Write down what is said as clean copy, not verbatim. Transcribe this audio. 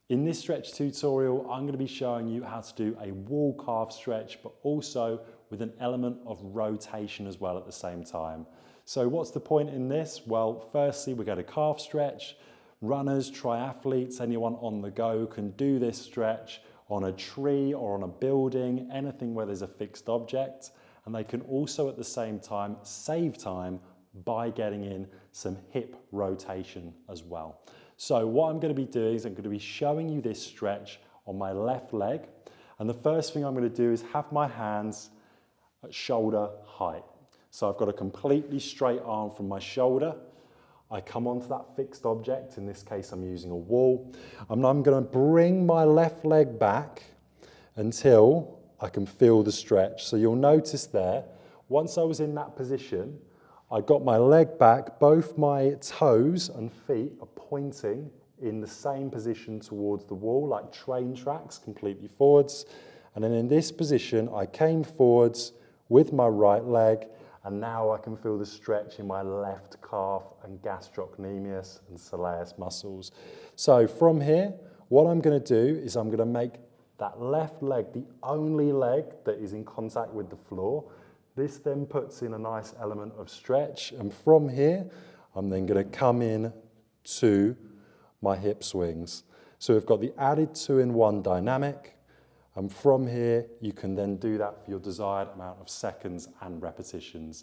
In this stretch tutorial, I'm going to be showing you how to do a wall calf stretch, but also with an element of rotation as well at the same time. So what's the point in this? Well, firstly, we go to calf stretch. Runners, triathletes, anyone on the go can do this stretch on a tree or on a building, anything where there's a fixed object. And they can also at the same time save time by getting in some hip rotation as well. So what I'm going to be doing is I'm going to be showing you this stretch on my left leg. And the first thing I'm going to do is have my hands at shoulder height. So I've got a completely straight arm from my shoulder. I come onto that fixed object, in this case I'm using a wall, and I'm going to bring my left leg back until I can feel the stretch. So you'll notice there, once I was in that position, I got my leg back, both my toes and feet are pointing in the same position towards the wall, like train tracks, completely forwards. And then in this position, I came forwards with my right leg, and now I can feel the stretch in my left calf and gastrocnemius and soleus muscles. So from here, what I'm going to do is I'm going to make that left leg the only leg that is in contact with the floor. This then puts in a nice element of stretch, and from here, I'm then going to come in to my hip swings. So we've got the added 2-in-1 dynamic, and from here, you can then do that for your desired amount of seconds and repetitions.